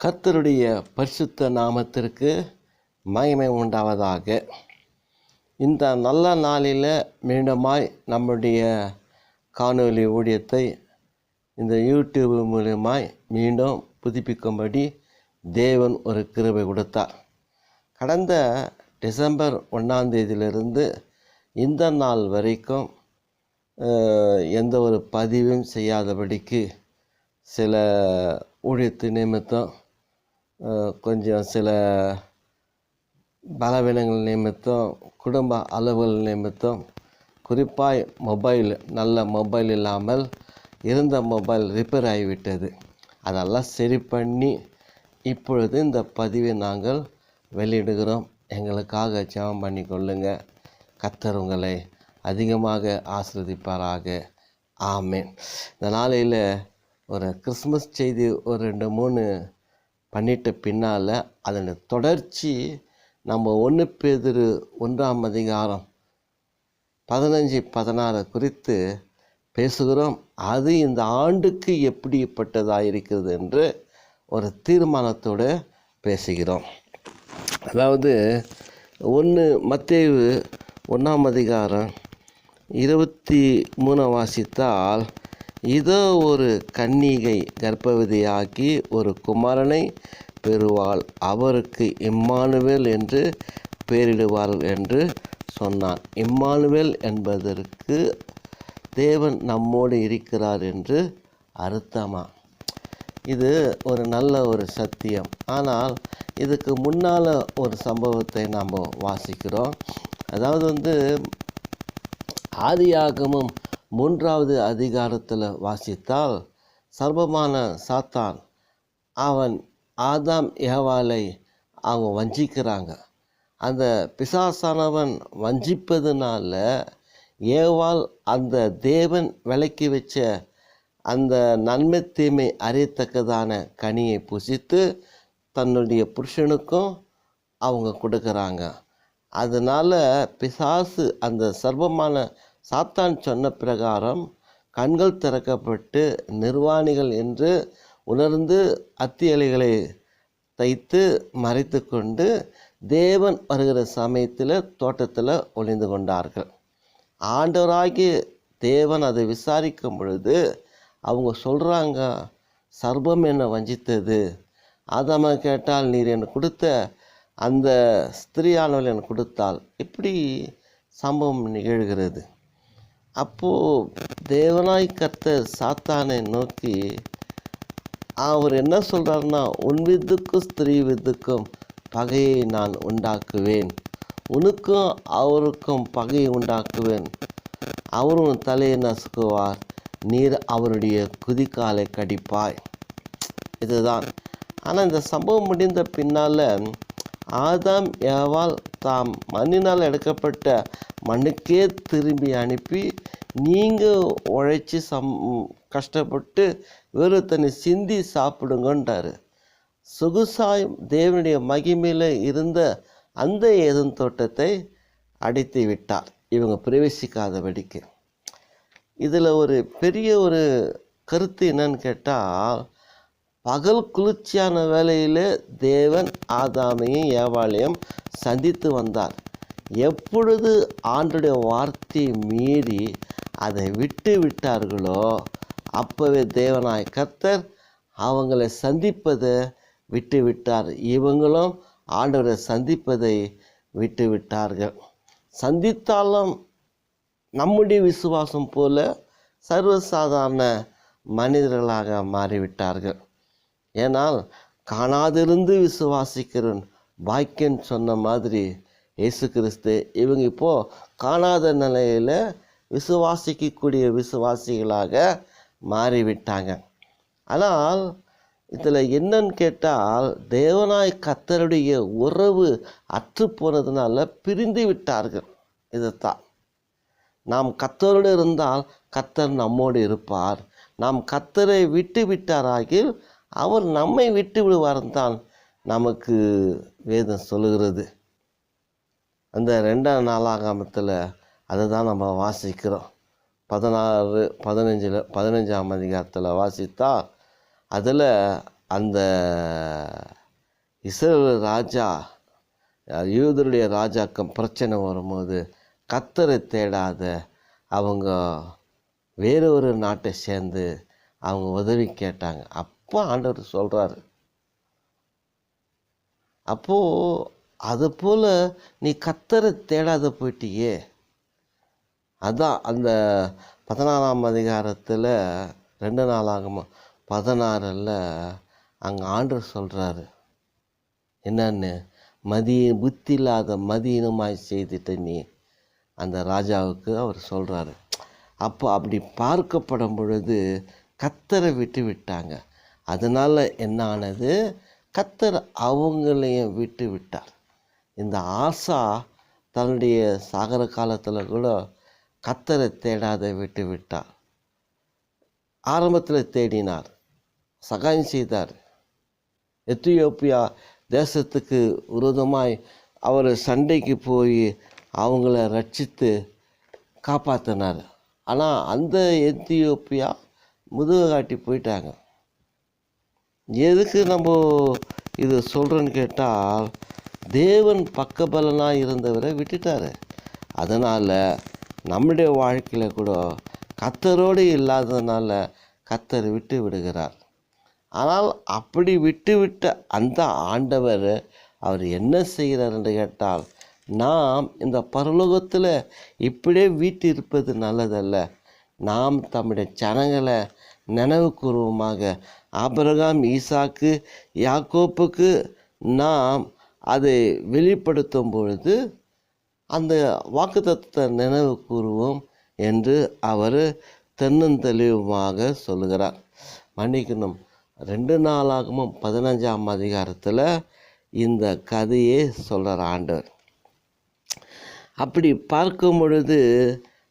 கர்த்தருடைய பரிசுத்த நாமத்திற்கு மகிமை உண்டாவதாக. இந்த நல்ல நாளில் மீண்டுமாய் நம்முடைய காணொளி ஊழியத்தை இந்த யூடியூப் மூலமாய் மீண்டும் புதுப்பிக்கும்படி தேவன் ஒரு கிருபை கொடுத்தார். கடந்த டிசம்பர் 1ஆம் தேதியிலிருந்து இந்த நாள் வரைக்கும் எந்த ஒரு பதிவும் செய்யாதபடிக்கு சில ஊழியத்து நிமித்தம் கொஞ்சம் சில பலவீனங்கள் நிமித்தம் குடும்ப அளவுகள் நிமித்தம் குறிப்பாய் நல்ல மொபைல் இல்லாமல் இருந்த மொபைல் ரிப்பேர் ஆகிவிட்டது. அதெல்லாம் சரி பண்ணி இப்பொழுது இந்த பதிவை நாங்கள் வெளியிடுகிறோம். எங்களுக்காக ஜெபம் பண்ணி கொள்ளுங்க. கர்த்தர் உங்களை அதிகமாக ஆசீர்வதிப்பாராக. ஆமென். இந்த நாளையில் ஒரு கிறிஸ்மஸ் செய்தி ஒரு 2-3 பண்ணிட்ட பின்னால் அதன் தொடர்ச்சி நம்ம 1 பேதுரு 1ஆம் அதிகாரம் 15-16 குறித்து பேசுகிறோம். அது இந்த ஆண்டுக்கு எப்படிப்பட்டதாக இருக்கிறது என்று ஒரு தீர்மானத்தோடு பேசுகிறோம். அதாவது மத்தேயு 1ஆம் அதிகாரம் 23 வாசித்தால், இதோ ஒரு கன்னிகை கர்ப்பவதியாகி ஒரு குமாரனை பெறுவாள், அவருக்கு இம்மானுவேல் என்று பெயரிடுவார்கள் என்று சொன்னான். இம்மானுவேல் என்பதற்கு தேவன் நம்மோடு இருக்கிறார் என்று அர்த்தமா? இது ஒரு நல்ல ஒரு சத்தியம். ஆனால் இதுக்கு முன்னால் ஒரு சம்பவத்தை நாம் வாசிக்கிறோம். அதாவது ஆதியாகமம் 3ஆவது அதிகாரத்தில் வாசித்தால், சர்வமான சாத்தான் அவன் ஆதாம் ஏவாளை அவங்க வஞ்சிக்கிறாங்க. அந்த பிசாசானவன் வஞ்சிப்பதுனால ஏவாள் அந்த தேவன் விலக்கி வச்ச அந்த நன்மை தீமை அறியத்தக்கதான கனியை புசித்து தன்னுடைய புருஷனுக்கும் அவங்க கொடுக்குறாங்க. அதனால் பிசாசு அந்த சர்வமான சாத்தான் சொன்ன பிரகாரம் கண்கள் திறக்கப்பட்டு நிர்வாணிகள் என்று உணர்ந்து அத்தி இலைகளை தைத்து மறைத்து கொண்டு தேவன் வருகிற சமயத்தில் தோட்டத்தில் ஒளிந்து கொண்டார்கள். ஆண்டவராகிய தேவன் அதை விசாரிக்கும் பொழுது அவங்க சொல்கிறாங்க, சர்வம் என்னை வஞ்சித்தது. ஆதாம கேட்டால், நீர் எனக்கு கொடுத்த அந்த ஸ்திரீயானவள் எனக்கு கொடுத்தாள். இப்படி சம்பவம் நிகழ்கிறது. அப்போது தேவனாய் கர்த்தர் சாத்தானை நோக்கி அவர் என்ன சொல்கிறாருன்னா, உன் வித்துக்கும் ஸ்திரீ வித்துக்கும் பகையை நான் உண்டாக்குவேன், உனக்கும் அவருக்கும் பகையை உண்டாக்குவேன், அவரும் தலையை நசுக்குவார், நீர் அவருடைய குதிக்காலை கடிப்பாய். இதுதான். ஆனால் இந்த சம்பவம் முடிந்த பின்னால் ஆதாம் ஏவாள் தாம் மண்ணினால் எடுக்கப்பட்ட மண்ணுக்கே திரும்பி அனுப்பி, நீங்கள் உழைச்சி கஷ்டப்பட்டு வெறும் தண்ணி சிந்தி சாப்பிடுங்கன்றாரு. சொகுசாய் தேவனுடைய மகிமையில் இருந்த அந்த ஏதேன் தோட்டத்தை அடைத்து விட்டார், இவங்க பிரவேசிக்காதபடிக்கு. இதில் ஒரு பெரிய ஒரு கருத்து என்னன்னு கேட்டால், பகல் குளிர்ச்சியான வேளையில் தேவன் ஆதாமையும் ஏவாளையும் சந்தித்து வந்தார். எப்பொழுது ஆண்டுடைய வார்த்தையை மீறி அதை விட்டு விட்டார்களோ அப்போவே தேவனாய் கர்த்தர் அவங்களை சந்திப்பதை விட்டு விட்டார். இவங்களும் ஆண்டவரை சந்திப்பதை விட்டு விட்டார்கள். சந்தித்தாலும் நம்முடைய விசுவாசம் போல சர்வசாதாரண மனிதர்களாக மாறிவிட்டார்கள். ஏனால் காணாதிருந்து விசுவாசிக்கிறன் பாக்கியன் சொன்ன மாதிரி இயேசு கிறிஸ்து இவங்க இப்போது காணாத நிலையில் விசுவாசிக்கக்கூடிய விசுவாசிகளாக மாறிவிட்டாங்க. ஆனால் இதில் என்னன்னு கேட்டால், தேவனாய் கர்த்தருடைய உறவு அற்று போனதுனால பிரிந்து விட்டார்கள். இதைத்தான், நாம் கர்த்தரோடு இருந்தால் கர்த்தர் நம்மோடு இருப்பார், நாம் கர்த்தரை விட்டு விட்டாராகில் அவர் நம்மை விட்டு விடுவார்தான் நமக்கு வேதம் சொல்லுகிறது. அந்த 2ஆம் நாளாகமத்தில் அதை தான் நம்ம வாசிக்கிறோம். 16-15 15ஆம் அதிகாரத்தில் வாசித்தா அதில் அந்த இஸ்ரவேல் ராஜா யூதருடைய ராஜாக்கம் பிரச்சனை வரும்போது கர்த்தரை தேடாத அவங்க வேறு ஒரு நாட்டை சேர்ந்து அவங்க உதவி கேட்டாங்க. அப்போ ஆண்டவர் சொல்கிறாரு, அப்போது அதுபோல் நீ கர்த்தரை தேடாத போயிட்டியே. அதான் அந்த 14ஆம் அதிகாரத்தில் 2 நாளாகமம் 16ல் அங்கே ஆண்டவர் சொல்கிறாரு என்னன்னு, புத்தி இல்லாத மதியினமாய் செய்துட்ட நீ, அந்த ராஜாவுக்கு அவர் சொல்கிறாரு. அப்போ அப்படி பார்க்கப்படும் பொழுது கர்த்தரை விட்டு விட்டாங்க. அதனால் என்ன ஆனது, கர்த்தர் அவங்களையும் விட்டு விட்டார். இந்த ஆசா தன்னுடைய சாகர காலத்தில் கூட கர்த்தரை தேடாத விட்டு விட்டார். ஆரம்பத்தில் தேடினார், சகாயம் செய்தார். எத்தியோப்பியா தேசத்துக்கு விரோதமாய் அவர் சண்டைக்கு போய் அவங்கள ரட்சித்து காப்பாற்றினார். ஆனால் அந்த எத்தியோப்பியா முதுகு காட்டி போயிட்டாங்க. எதுக்கு நம்ம இது சொல்கிறோன்னு கேட்டால், தேவன் பக்கபலனாக இருந்தவரை விட்டுட்டார். அதனால் நம்முடைய வாழ்க்கையில் கூட கர்த்தரோடு இல்லாததுனால கர்த்தர் விட்டு விடுகிறார். ஆனால் அப்படி விட்டுவிட்ட அந்த ஆண்டவர் அவர் என்ன செய்கிறார் என்று கேட்டால், நாம் இந்த பரலோகத்தில் இப்படியே வீட்டு இருப்பது நல்லதல்ல. நாம் தம்முடைய ஜனங்களை நினைவு கூர்வமாக ஆபிரகாம், ஈசாக்கு, யாக்கோப்புக்கு நாம் அதை வெளிப்படுத்தும் பொழுது அந்த வாக்குத்தத்தத்தை நினைவு கூறுவோம் என்று அவர் தென்னந்தெளிவுமாக சொல்லுகிறார். மன்னிக்கணும், 2 நாளாகமும் 15ஆம் அதிகாரத்தில் இந்த கதையை சொல்கிறார் ஆண்டவர். அப்படி பார்க்கும் பொழுது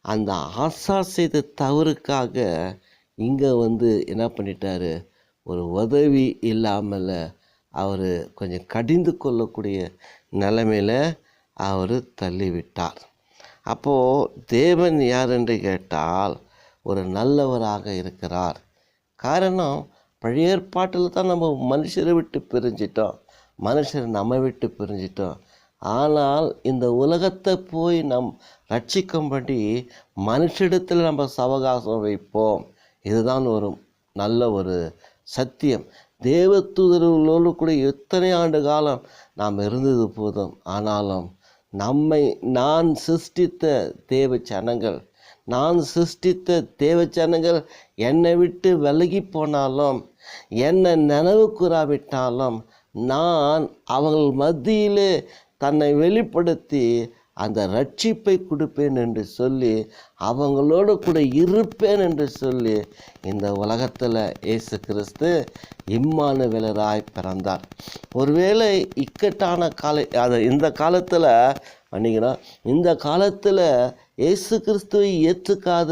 அந்த ஆசா செய்த தவறுக்காக இங்கே என்ன பண்ணிட்டாரு, ஒரு உதவி இல்லாமல் அவர் கொஞ்சம் கடிந்து கொள்ளக்கூடிய நிலைமையில் அவர் தள்ளிவிட்டார். அப்போது தேவன் யார் என்று கேட்டால் ஒரு நல்லவராக இருக்கிறார். காரணம், பழைய ஏற்பாட்டில் தான் நம்ம மனுஷரை விட்டு பிரிஞ்சிட்டோம், மனுஷர் நம்ம விட்டு பிரிஞ்சிட்டோம். ஆனால் இந்த உலகத்தை போய் நம் ரட்சிக்கும்படி மனுஷிடத்தில் நம்ம சவகாசம் வைப்போம். இதுதான் ஒரு நல்ல ஒரு சத்தியம். தேவதூதர்களோடு கூட எத்தனை ஆண்டு காலம் நாம் இருந்தது போதும். ஆனாலும் நான் சிருஷ்டித்த தேவ ஜனங்கள் என்னை விட்டு விலகி போனாலும், என்னை நினைவு கூறாவிட்டாலும், நான் அவங்கள் மத்தியிலே தன்னை வெளிப்படுத்தி அந்த ரட்சிப்பை கொடுப்பேன் என்று சொல்லி, அவங்களோடு கூட இருப்பேன் என்று சொல்லி, இந்த உலகத்தில் இயேசு கிறிஸ்து இம்மானுவேலராய் பிறந்தார். ஒருவேளை இக்கட்டான இந்த காலத்தில் இந்த காலத்தில் இயேசு கிறிஸ்துவை ஏற்றுக்காத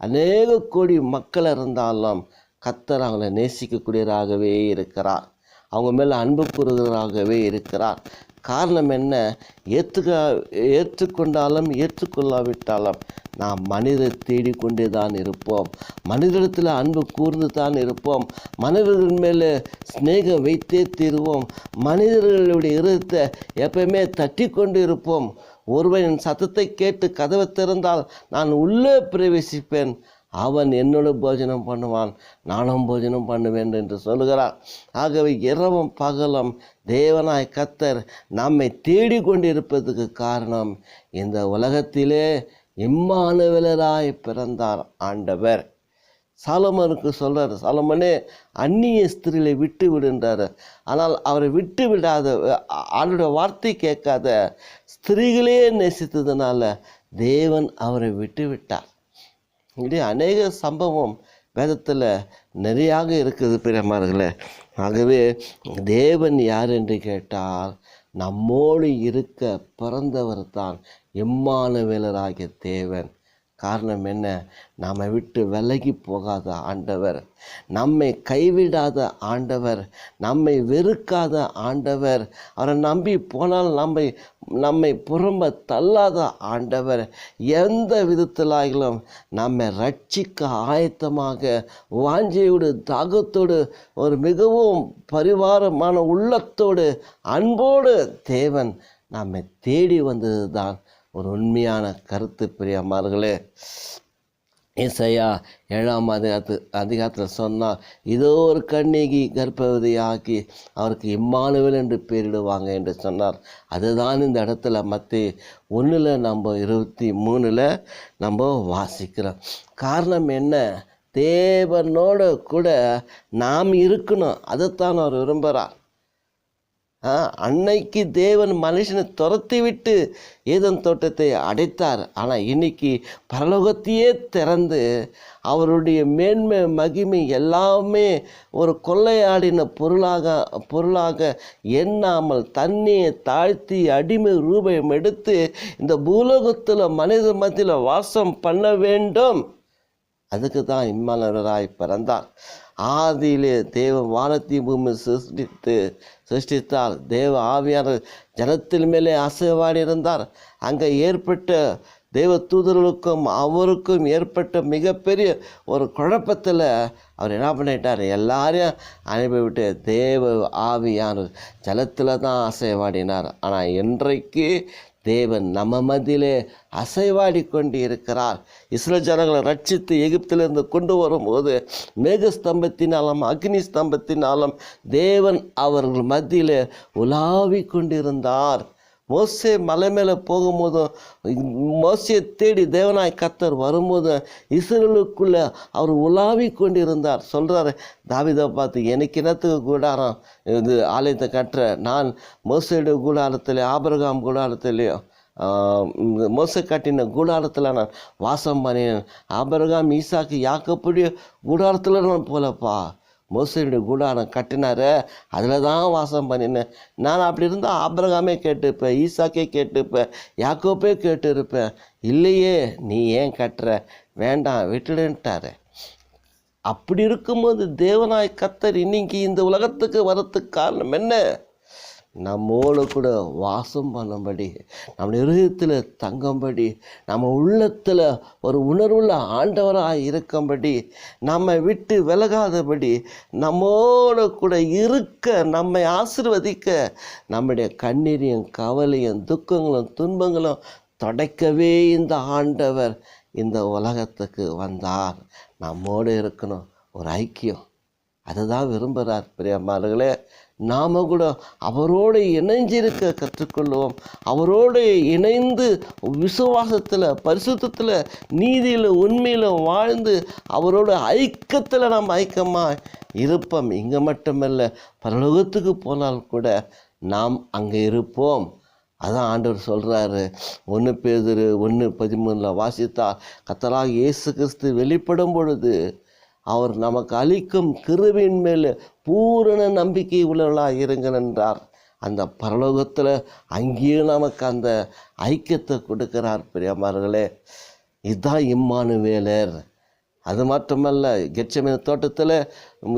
அநேக கோடி மக்கள் இருந்தாலும் கர்த்தர் அவங்களை நேசிக்கக்கூடியவராகவே இருக்கிறார். அவங்க மேலே அன்பு கூறுகிறவராகவே இருக்கிறார். காரணம் என்ன, ஏற்றுக்கொண்டாலும் ஏற்றுக்கொள்ளாவிட்டாலும் நாம் மனிதரை தேடிக்கொண்டே தான் இருப்போம். மனிதத்தில் அன்பு கூர்ந்து தான் இருப்போம். மனிதர்கள் மேலே ஸ்நேகம் வைத்தே தீருவோம். மனிதர்களுடைய இருதயத்தை எப்பயுமே தட்டி கொண்டு இருப்போம். ஒருவன் சத்தத்தை கேட்டு கதவை திறந்தால் நான் உள்ளே பிரவேசிப்பேன், அவன் என்னோட போஜனம் பண்ணுவான், நானும் போஜனம் பண்ணுவேன் என்று சொல்கிறார். ஆகவே இரவும் பகலும் தேவனாய் கர்த்தர் நம்மை தேடிக்கொண்டிருப்பதுக்கு காரணம், இந்த உலகத்திலே இம்மானுவேலராய் பிறந்தார் ஆண்டவர். சாலமோனுக்கு சொல்கிறார், சாலமோனே அந்நிய ஸ்திரீகளை விட்டு விடுன்றார். ஆனால் அவரை விட்டு விடாத, அவருடைய வார்த்தை கேட்காத ஸ்திரீகளே நேசித்ததுனால தேவன் அவரை விட்டு விட்டார். இப்படி அநேக சம்பவம் வேதத்தில் நிறையாக இருக்குது பிரியமானவர்களே. ஆகவே தேவன் யார் என்று கேட்டால் நம்மோடு இருக்க பிறந்தவர் தான் இம்மானுவேலராகிய தேவன். காரணம் என்ன? நம்மை விட்டு விலகி போகாத ஆண்டவர், நம்மை கைவிடாத ஆண்டவர், நம்மை வெறுக்காத ஆண்டவர், அவரை நம்பி போனால் நம்மை புறம்ப தள்ளாத ஆண்டவர், எந்த விதத்திலாகிலும் நம்மை ரட்சிக்க ஆயத்தமாக வாஞ்சையோடு தாகத்தோடு ஒரு மிகவும் பரிவாரமான உள்ளத்தோடு அன்போடு தேவன் நம்மை தேடி வந்தது தான் ஒரு உண்மையான கருத்து. பிரியமானவர்களே, ஏசாயா 7ஆம் அதிகாரத்தில் சொன்னால், இதோ ஒரு கன்னிகை கர்ப்பவதியாக்கி அவருக்கு இம்மானுவேல் என்று பெயரிடுவாங்க என்று சொன்னார். அதுதான் இந்த இடத்துல மத்தேயு 1 நம்ம 23 நம்ம வாசிக்கிறோம். காரணம் என்ன? தேவனோட கூட நாம் இருக்கணும். அதைத்தான் அவர் விரும்புகிறார். அன்னைக்கு தேவன் மனுஷனை துரத்தி விட்டு ஏதேன் தோட்டத்தை அடைத்தார். ஆனால் இன்னைக்கு பரலோகத்தையே திறந்து அவருடைய மேன்மை மகிமை எல்லாமே ஒரு கொள்ளையாடின பொருளாக எண்ணாமல் தண்ணியை தாழ்த்தி அடிமை ரூபம் எடுத்து இந்த பூலோகத்தில் மனித மத்தியில் வாசம் பண்ண வேண்டும். அதுக்கு தான் இம்மானுவேலராய் பிறந்தார். ஆதியிலே தேவ வானத்தையும் பூமி சிருஷ்டித்தார். தேவ ஆவியானவர் ஜனத்தின் மேலே அசைவாடி இருந்தார். அங்கே ஏற்பட்ட தேவ தூதர்களுக்கும் அவருக்கும் ஏற்பட்ட மிகப்பெரிய ஒரு குழப்பத்தில் அவர் என்ன பண்ணிட்டார்? எல்லாரையும் அனுப்பிவிட்டு தேவ ஆவியானவர் ஜலத்தில் தான் அசைவாடினார். ஆனால் இன்றைக்கு தேவன் நம்ம மத்தியிலே அசைவாடி கொண்டு இருக்கிறார். இஸ்ரேல் ஜனங்களை ரட்சித்து எகிப்திலிருந்து கொண்டு வரும்போது மேகஸ்தம்பத்தினாலும் அக்னி ஸ்தம்பத்தினாலும் தேவன் அவர்கள் மத்தியிலே உலாவி கொண்டிருந்தார். மோசே மலை மேலே போகும்போதும், மோசையை தேடி தேவனாய் கர்த்தர் வரும்போதும் இஸ்ரேலுக்குள்ளே அவர் உலாவி கொண்டிருந்தார். சொல்கிறார் தாவீதை பார்த்து, எனக்கு என்னத்துக்கு கூடாரம் இது ஆலயத்தை கட்டுற? நான் மோசையுடைய கூடாரத்திலே ஆபிரகாம் கூடாரத்திலேயும் மோசை கட்டின கூடாரத்தில் நான் வாசம் பண்ணினேன். ஆபிரகாம் ஈசாக்கு யாக்கோபுடைய கூடாரத்தில் நான் போலப்பா. மோசையுடைய கூடாரம் கட்டினாரு, அதில் தான் வாசம் பண்ணினேன். நான் அப்படி இருந்தால் ஆபிரகாமே கேட்டுப்பேன், ஈசாக்கே கேட்டுப்பேன், யாக்கோப்பே கேட்டு இருப்பேன். இல்லையே, நீ ஏன் கட்டுற? வேண்டாம், விட்டுடுன்ட்டாரு. அப்படி இருக்கும்போது தேவனாய் கர்த்தர் இன்னைக்கு இந்த உலகத்துக்கு வரத்துக்கு காரணம் என்ன? நம்மோடு கூட வாசம் பண்ணும்படி, நம்ம இருதயத்தில் தங்கும்படி, நம்ம உள்ளத்தில் ஒரு உணர்வுள்ள ஆண்டவராக இருக்கும்படி, நம்மை விட்டு விலகாதபடி, நம்மோடு கூட இருக்க, நம்மை ஆசீர்வதிக்க, நம்முடைய கண்ணீரையும் கவலையும் துக்கங்களும் துன்பங்களும் துடைக்கவே இந்த ஆண்டவர் இந்த உலகத்துக்கு வந்தார். நம்மோடு இருக்கணும், ஒரு ஐக்கியம். அதுதான் விரும்புகிறார். பிரியமானவர்களே, நாம் கூட அவரோடு இணைஞ்சிருக்க கற்றுக்கொள்வோம். அவரோடு இணைந்து விசுவாசத்தில், பரிசுத்தத்தில், நீதியில், உண்மையில் வாழ்ந்து அவரோட ஐக்கியத்தில் நாம் ஐக்கியமாக இருப்போம். இங்கே மட்டுமல்ல, பரலோகத்துக்கு போனால் கூட நாம் அங்கே இருப்போம். அதான் ஆண்டவர் சொல்கிறாரு. 1 பேதுரு 1:13 வாசித்தால், கர்த்தராகிய இயேசு கிறிஸ்து வெளிப்படும் பொழுது அவர் நமக்கு அளிக்கும் கிருபையின் மேல் பூரண நம்பிக்கை உள்ளவர்களாக இருங்கள் என்றார். அந்த பரலோகத்தில் அங்கேயும் நமக்கு அந்த ஐக்கியத்தை கொடுக்கிறார். பிரியமானவர்களே, இதுதான் இம்மானுவேலர். அது மட்டுமல்ல, கெத்செமனே தோட்டத்தில்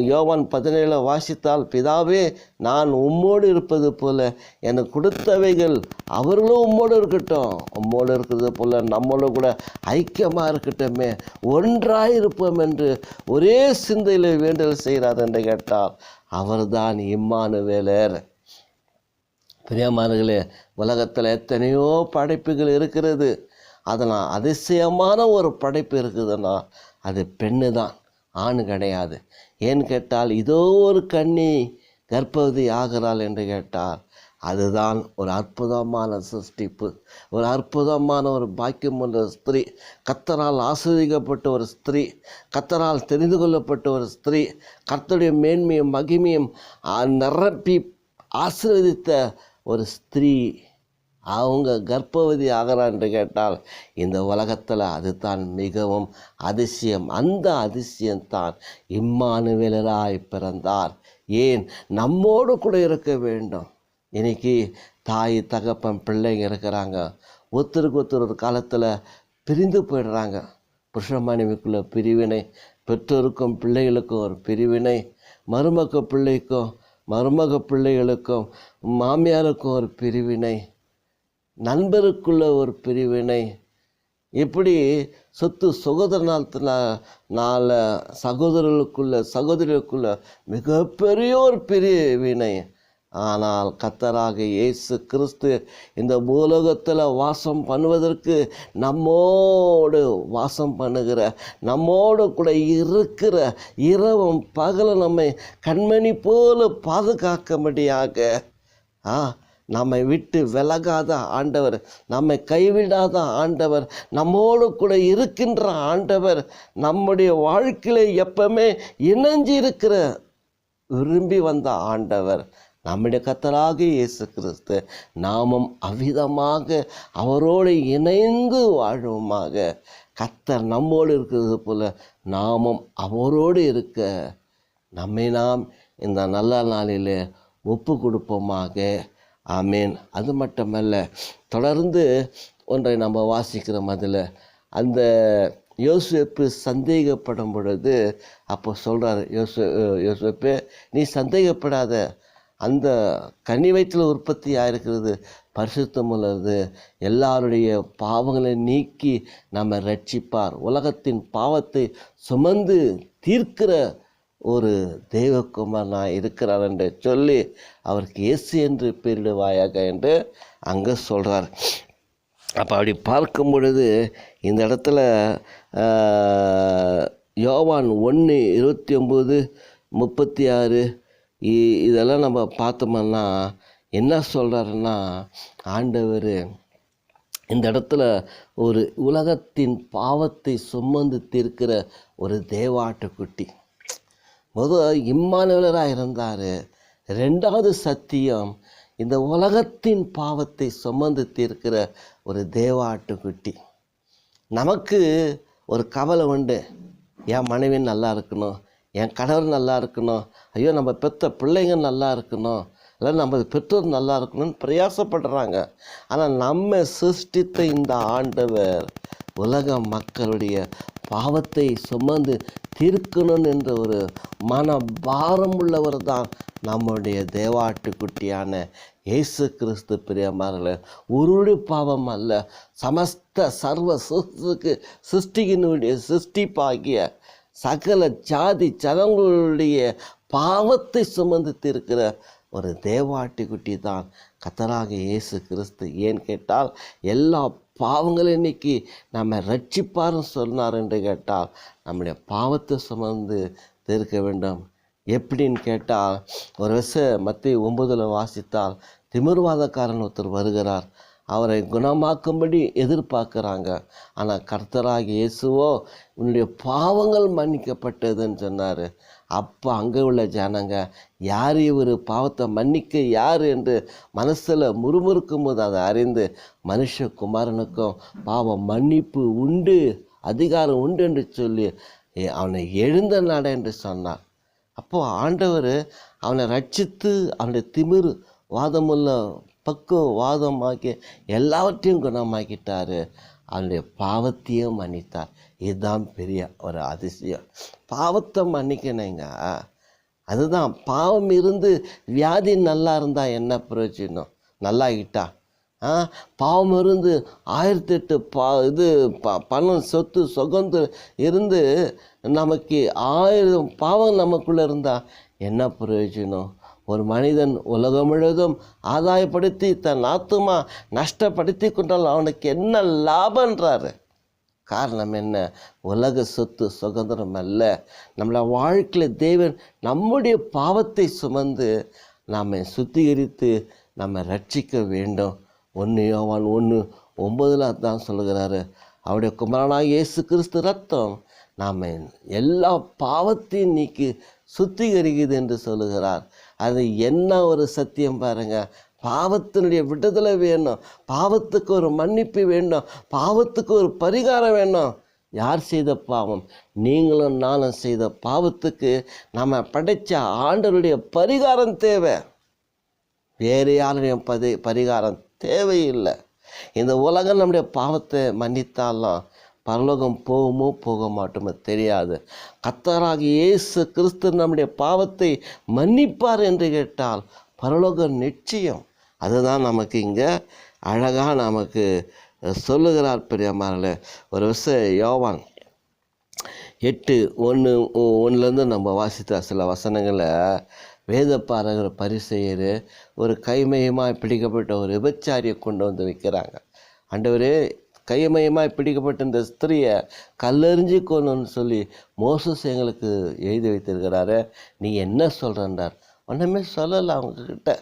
யோவான் 17 வாசித்தால், பிதாவே, நான் உம்மோடு இருப்பது போல எனக்கு கொடுத்தவைகள் அவர்களும் உம்மோடு இருக்கட்டும். உம்மோடு இருக்கிறது போல நம்மளோட கூட ஐக்கியமாக இருக்கட்டுமே, ஒன்றாக இருப்போம் என்று ஒரே சிந்தையில் வேண்டல் செய்கிறார் என்று கேட்டால் அவர்தான் இம்மானுவேலர். பிரியமானவர்களே, உலகத்தில் எத்தனையோ படைப்புகள் இருக்கிறது. அதனால் அதிசயமான ஒரு படைப்பு இருக்குதுன்னா அது பெண்ணு தான், ஆண் கிடையாது. ஏன்னு கேட்டால், இதோ ஒரு கன்னி கர்ப்பவதி ஆகிறாள் என்று கேட்டால் அதுதான் ஒரு அற்புதமான சிருஷ்டிப்பு, ஒரு அற்புதமான ஒரு பாக்கியம் உள்ள ஸ்திரீ, கர்த்தரால் ஆசீர்வதிக்கப்பட்ட ஒரு ஸ்திரீ, கர்த்தரால் தெரிந்து கொள்ளப்பட்ட ஒரு ஸ்திரீ, கர்த்தருடைய மேன்மையும் மகிமையும் நிரப்பி ஆசீர்வதித்த ஒரு ஸ்திரீ. அவங்க கர்ப்பவதி ஆகிறான் என்று கேட்டால் இந்த உலகத்தில் அதுதான் மிகவும் அதிசயம். அந்த அதிசயம்தான் இம்மானுவேலராய் பிறந்தார். ஏன்? நம்மோடு கூட இருக்க வேண்டும். இன்னைக்கு தாய் தகப்பன் பிள்ளைங்க இருக்கிறாங்க. ஒருத்தருக்கு ஒருத்தர் ஒரு காலத்தில் பிரிந்து போயிடுறாங்க. புருஷ மனைவிக்குள்ள பிரிவினை, பெற்றோருக்கும் பிள்ளைகளுக்கும் ஒரு பிரிவினை, மருமக பிள்ளைகளுக்கும் மாமியாருக்கும் ஒரு பிரிவினை, நண்பருக்குள்ள ஒரு பிரிவினை, இப்படி சொத்து சகோதரர்களுக்குள்ள மிகப்பெரிய ஒரு பிரிவினை. ஆனால் கர்த்தராக இயேசு கிறிஸ்து இந்த பூலோகத்தில் வாசம் பண்ணுவதற்கு நம்மோடு வாசம் பண்ணுகிற, நம்மோடு கூட இருக்கிற, இரவும் பகலும் நம்மை கண்மணி போல பாதுகாக்கும்படியாக நம்மை விட்டு விலகாத ஆண்டவர், நம்மை கைவிடாத ஆண்டவர், நம்மோடு கூட இருக்கின்ற ஆண்டவர், நம்முடைய வாழ்க்கையில எப்பவுமே இணைஞ்சு இருக்கிற விரும்பி வந்த ஆண்டவர் நம்முடைய கர்த்தராக இயேசு கிறிஸ்து. நாமும் அவ்விதமாக அவரோடு இணைந்து வாழ்வோமாக. கர்த்தர் நம்மோடு இருக்கிறது போல நாமும் அவரோடு இருக்க நாம் இந்த நல்ல நாளில் ஒப்பு கொடுப்போமாக. ஆமேன். அது மட்டுமல்ல, தொடர்ந்து ஒன்றை நம்ம வாசிக்கிறோம். அதில் அந்த யோசேப்பு சந்தேகப்படும் பொழுது அப்போ சொல்கிறார், யோசேப்பு நீ சந்தேகப்படாத, அந்த கன்னி வயிற்றில் உற்பத்தி ஆகிருக்கிறது பரிசுத்தம் உள்ளது, எல்லாருடைய பாவங்களை நீக்கி நம்ம ரட்சிப்பார், உலகத்தின் பாவத்தை சுமந்து தீர்க்கிற ஒரு தெய்வக்குமார் நான் இருக்கிறார் என்று சொல்லி அவருக்கு இயேசு என்று பெயரிடுவாயாக என்று அங்கே சொல்கிறார். அப்போ அப்படி பார்க்கும் பொழுது இந்த இடத்துல யோவான் 1:29-36 இதெல்லாம் நம்ம பார்த்தோம்னா என்ன சொல்கிறாருன்னா, ஆண்டவர் இந்த இடத்துல ஒரு உலகத்தின் பாவத்தை சுமந்து தீர்க்கிற ஒரு தேவாட்டுக்குட்டி. முதல் இம்மானுவேலராக இருந்தார். ரெண்டாவது சத்தியம், இந்த உலகத்தின் பாவத்தை சுமந்து தீர்க்கிற ஒரு தேவாட்டுக்குட்டி. நமக்கு ஒரு கவலை உண்டு, என் மனைவி நல்லா இருக்கணும், என் கணவர் நல்லா இருக்கணும், ஐயோ நம்ம பெற்ற பிள்ளைங்க நல்லா இருக்கணும், இல்லை நம்ம பெற்றோர் நல்லா இருக்கணும்னு பிரயாசப்படுறாங்க. ஆனால் நம்ம சிருஷ்டித்த இந்த ஆண்டவர் உலக மக்களுடைய பாவத்தை சுமந்து தீர்க்கணும் என்ற ஒரு மனபாரம் உள்ளவர் தான் நம்முடைய தேவாட்டுக்குட்டியான இயேசு கிறிஸ்து. பிரியமானவர்களே, ஒருவருடைய பாவம் அல்ல, சமஸ்த சர்வ சிருஷ்டியினுடைய சிருஷ்டிப்பாகிய சகல ஜாதி ஜனங்களுடைய பாவத்தை சுமந்து தீர்க்கிற ஒரு தேவாட்டுக்குட்டி தான் கர்த்தராக இயேசு கிறிஸ்து. ஏன்னு கேட்டால் எல்லா பாவங்களையும் நீக்கி நம்ம ரட்சிப்பார்னு சொன்னார் என்று கேட்டால் நம்முடைய பாவத்தை சுமந்து தீர்க்க வேண்டும். எப்படின்னு கேட்டால், ஒரு வருஷம் மத்திய 9 வாசித்தால் திமிர்வாதக்காரன் ஒருத்தர் வருகிறார். அவரை குணமாக்கும்படி எதிர்பார்க்குறாங்க. ஆனால் கர்த்தராக இயேசுவோ உன்னுடைய பாவங்கள் மன்னிக்கப்பட்டதுன்னு சொன்னார். அப்போ அங்கே உள்ள ஜனங்க, யார் இவர் பாவத்தை மன்னிக்க யார் என்று மனசில் முறுமுறுக்கும் போது அதை அறிந்து மனுஷகுமாரனுக்கும் பாவம் மன்னிப்பு உண்டு, அதிகாரம் உண்டு என்று சொல்லி அவனை எழுந்த நட என்று சொன்னார். அப்போது ஆண்டவர் அவனை ரட்சித்து அவனுடைய திமிர் வாதமுள்ள வாதமாக்கி எல்லாவற்றையும் குணமாக்கிட்டார். அவனுடைய பாவத்தையும் மன்னித்தார். இதுதான் பெரிய ஒரு அதிசயம். பாவத்தை மன்னிக்கணுங்க. அதுதான், பாவம் இருந்து வியாதி நல்லா இருந்தால் என்ன பிரயோஜனம்? நல்லாகிட்டா பாவம் இருந்து 1008 பணம் சொத்து சுகந்து இருந்து நமக்கு 1000 பாவம் நமக்குள்ளே இருந்தால் என்ன பிரயோஜனம்? ஒரு மனிதன் உலகம் முழுவதும் ஆதாயப்படுத்தி தன் ஆத்துமா நஷ்டப்படுத்தி கொண்டால் அவனுக்கு என்ன லாபன்றாரு. காரணம் என்ன? உலக சொத்து சுதந்திரம் அல்ல. நம்மளை வாழ்க்கையில் தேவன் நம்முடைய பாவத்தை சுமந்து நம்மை சுத்திகரித்து நம்ம ரட்சிக்க வேண்டும். 1 யோவான் 1:9 தான் சொல்லுகிறாரு, அவருடைய குமாரனாகிய இயேசு கிறிஸ்து ரத்தம் நாம் எல்லா பாவத்தையும் நீக்கி சுத்திகரிக்குது என்று சொல்லுகிறார். அது என்ன ஒரு சத்தியம் பாருங்க. பாவத்தினுடைய விடுதலை வேணும், பாவத்துக்கு ஒரு மன்னிப்பு வேண்டும், பாவத்துக்கு ஒரு பரிகாரம் வேணும். யார் செய்த பாவம்? நீங்களும் நானும் செய்த பாவத்துக்கு நம்ம படைத்த ஆண்டவருடைய பரிகாரம் தேவை. வேறு யாருடைய பரிகாரம் தேவையில்லை. இந்த உலகம் நம்முடைய பாவத்தை மன்னித்தாலும் பரலோகம் போகுமோ போக மாட்டோமோ தெரியாது. கர்த்தராகிய இயேசு கிறிஸ்து நம்முடைய பாவத்தை மன்னிப்பார் என்று கேட்டால் பரலோகம் நிச்சயம். அதுதான் நமக்கு இங்கே அழகாக நமக்கு சொல்லுகிறார் பிரியமானவர்களே. ஒரு விஷயம் யோவான் 8:1 நம்ம வாசித்த சில வசனங்களை வேதப்பாரகர் பரிசேயர் ஒரு கைமயமாய் பிடிக்கப்பட்ட ஒரு விபச்சாரியை கொண்டு வந்து வைக்கிறாங்க. ஆண்டவரே, கைமயமாய் பிடிக்கப்பட்ட இந்த ஸ்திரியை கல்லெறிஞ்சு கொள்ளணும்னு சொல்லி மோசஸ் எங்களுக்கு எழுதி வைத்திருக்கிறாரு, நீ என்ன சொல்கிறன்றார். ஒன்றுமே சொல்லலை, அவங்கக்கிட்ட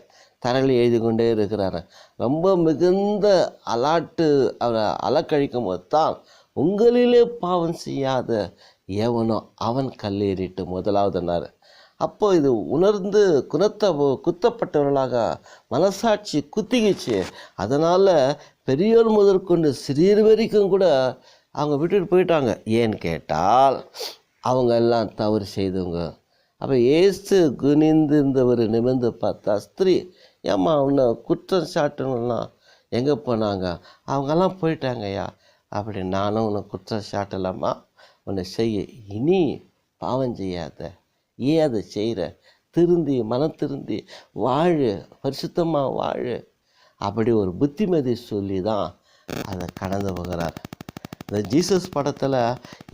தரையில் எழுதி கொண்டே இருக்கிறாரு. ரொம்ப மிகுந்த அவரை அலக்கழிக்கும் போது தான், உங்களிலே பாவம் செய்யாத எவனோ அவன் கல்லெறிட்டு முதலாவதுனார். அப்போ இது உணர்ந்து குத்தப்பட்டவர்களாக மனசாட்சி குத்திக்கிச்சு. அதனால் பெரியோர் முதற்கொண்டு சிறியர் வரைக்கும் கூட அவங்க விட்டுட்டு போயிட்டாங்க. ஏன்னு கேட்டால் அவங்க எல்லாம் தவறு செய்தவங்க. அப்போ ஏசு குனிந்து இருந்தவர் நிமிர்ந்து பார்த்தா, ஸ்திரீ ஏம்மா உன்னை குற்றம் சாட்டணும்லாம் எங்கே போனாங்க? அவங்கெல்லாம் போயிட்டாங்கய்யா. அப்படி நானும் உன்னை குற்றம் சாட்டலாமா? உன்னை செய்ய இனி பாவம் செய்யாத, ஏன் அதை செய்கிற? திருந்தி மனம் திருந்தி வாழு, பரிசுத்தமாக வாழு. அப்படி ஒரு புத்திமதி சொல்லி தான் அதை கடந்து போகிறார். இந்த ஜீசஸ் படத்தில்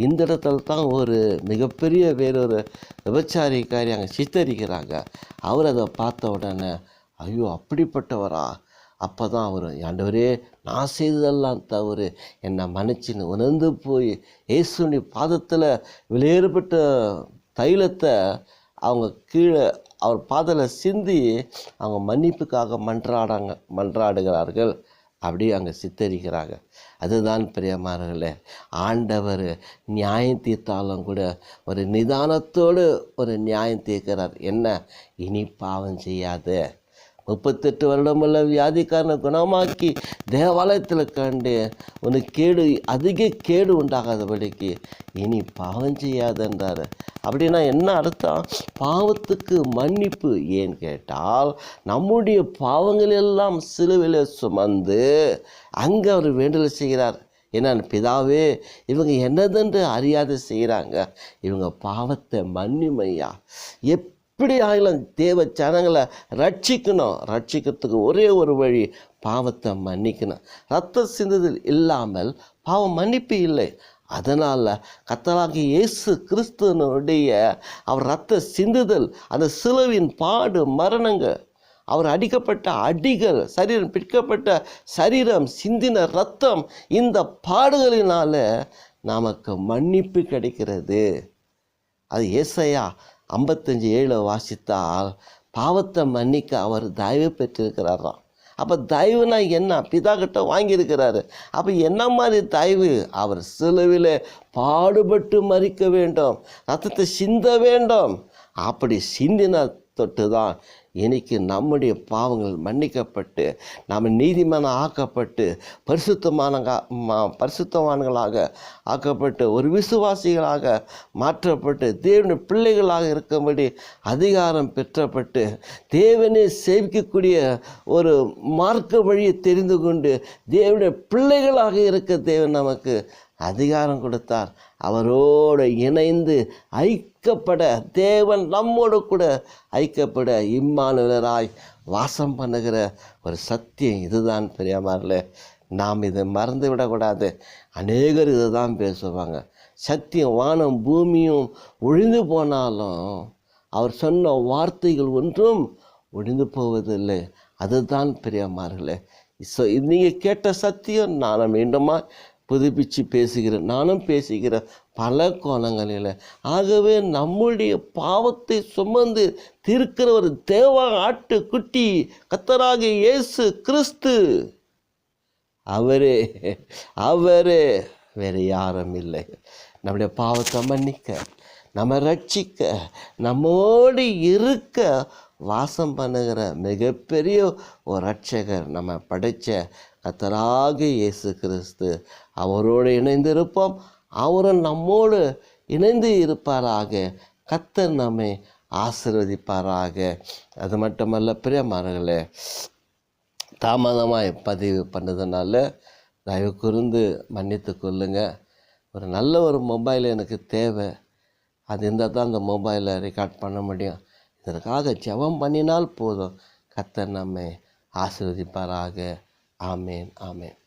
இந்த இடத்துல தான் ஒரு மிகப்பெரிய வேறொரு விபச்சாரிக்காரி அங்கே சித்தரிக்கிறாங்க. அவர் அதை பார்த்த உடனே, ஐயோ அப்படிப்பட்டவரா? அப்போ தான் அவர், ஆண்டவரே நான் செய்ததெல்லாம் தவறு, என்னை மன்னிச்சின்னு உணர்ந்து போய் இயேசுனி பாதத்தில் விலையேறப்பட்ட தைலத்தை அவங்க கீழே அவர் பாதத்தில் சிந்தி அவங்க மன்னிப்புக்காக மன்றாடுகிறார்கள். அப்படி அங்கே சித்தரிக்கிறாங்க. அதுதான் பிரியமானவர்களே, ஆண்டவர் நியாயம் தீர்த்தாலும் கூட ஒரு நிதானத்தோடு ஒரு நியாயம் தீர்க்கிறார். என்ன? இனி பாவம் செய்யாத. 38 வருடமுள்ள வியாதிக்காரனை குணமாக்கி தேவாலயத்தில் கண்டு உனக்கு அதிக கேடு உண்டாகாதபடிக்கு இனி பாவம் செய்யாதன்றார். அப்படின்னா என்ன அர்த்தம்? பாவத்துக்கு மன்னிப்பு. ஏன்னு கேட்டால் நம்முடைய பாவங்கள் எல்லாம் சிலுவையில் சுமந்து அங்கே அவர் வேண்டுதல் செய்கிறார். என்னன்னு, பிதாவே இவங்க என்னதென்று அறியாத செய்கிறாங்க, இவங்க பாவத்தை மன்னிமையா. எப்படி ஆகலாம் தேவ ஜனங்களை ரட்சிக்கிறதுக்கு ஒரே ஒரு வழி, பாவத்தை மன்னிக்கணும். ரத்த சிந்துதல் இல்லாமல் பாவம் மன்னிப்பு இல்லை. அதனால் கர்த்தராகிய இயேசு கிறிஸ்துவனுடைய அவர் ரத்த சிந்துதல், அந்த சிலுவையின் பாடு மரணங்கள், அவர் அடிக்கப்பட்ட அடிகள், சரீரம் பிடிக்கப்பட்ட சரீரம், சிந்தின ரத்தம், இந்த பாடுகளினால நமக்கு மன்னிப்பு கிடைக்கிறது. அது ஏசாயா 55:7 வாசித்தால் பாவத்தை மன்னிக்க அவர் தயவு பெற்றிருக்கிறாராம். அப்போ தயவுனா என்ன? பிதா கிட்ட வாங்கியிருக்கிறாரு. அப்போ என்ன மாதிரி தயவு? அவர் சிலுவையில் பாடுபட்டு மரிக்க வேண்டும், ரத்தத்தை சிந்த வேண்டும். அப்படி சிந்தின தொட்டு தான் இன்னைக்கு நம்முடைய பாவங்கள் மன்னிக்கப்பட்டு நாம் நீதிமான ஆக்கப்பட்டு பரிசுத்தவான்களாக ஆக்கப்பட்டு ஒரு விசுவாசிகளாக மாற்றப்பட்டு தேவனுடைய பிள்ளைகளாக இருக்கும்படி அதிகாரம் பெற்றப்பட்டு தேவனை சேவிக்கக்கூடிய ஒரு மார்க்க வழியை தெரிந்து கொண்டு தேவனுடைய பிள்ளைகளாக இருக்க தேவன் நமக்கு அதிகாரம் கொடுத்தார். அவரோடு இணைந்து ஐக்கப்பட, தேவன் நம்மோடு கூட ஐக்கப்பட இம்மானுவேலராய் வாசம் பண்ணுகிற ஒரு சத்தியம் இதுதான் பெரியமார்களே. நாம் இதை மறந்து விடக்கூடாது. அநேகர் இதை தான் பேசுவாங்க. சத்தியம் வானம் பூமியும் ஒழிந்து போனாலும் அவர் சொன்ன வார்த்தைகள் ஒன்றும் ஒழிந்து போவதில்லை. அதுதான் பெரியமார்களே. நீங்கள் கேட்ட சத்தியம் நானும் மீண்டுமா புதுப்பிச்சு பேசுகிறேன், நானும் பேசுகிறேன் பல கோணங்களில். ஆகவே நம்முடைய பாவத்தை சுமந்து தீர்க்கிற ஒரு தேவ ஆட்டுக்குட்டி கர்த்தராகிய இயேசு கிறிஸ்து, அவரே வேறு யாரும் இல்லை. நம்முடைய பாவத்தை மன்னிக்க, நம்ம ரட்சிக்க, நம்மோடு இருக்க வாசம் பண்ணுகிற மிகப்பெரிய ஒரு ரட்சகர் நம்ம படைத்த கர்த்தராகிய இயேசு கிறிஸ்து. அவரோடு இணைந்திருப்போம், அவரும் நம்மோடு இணைந்து இருப்பாராக. கர்த்தர் நம்மை ஆசீர்வதிப்பாராக. அது மட்டுமல்ல பிரியமானவர்களே, தாமதமாய் பதிவு பண்ணதுனால தயவு கூர்ந்து மன்னித்து கொள்ளுங்க. ஒரு நல்ல ஒரு மொபைல் எனக்கு தேவை. அது இருந்தால் தான் அந்த மொபைலை ரெக்கார்ட் பண்ண முடியும். இதற்காக ஜெபம் பண்ணினால் போதும். கர்த்தர் நம்மை ஆசீர்வதிப்பாராக. ஆமேன், ஆமேன்.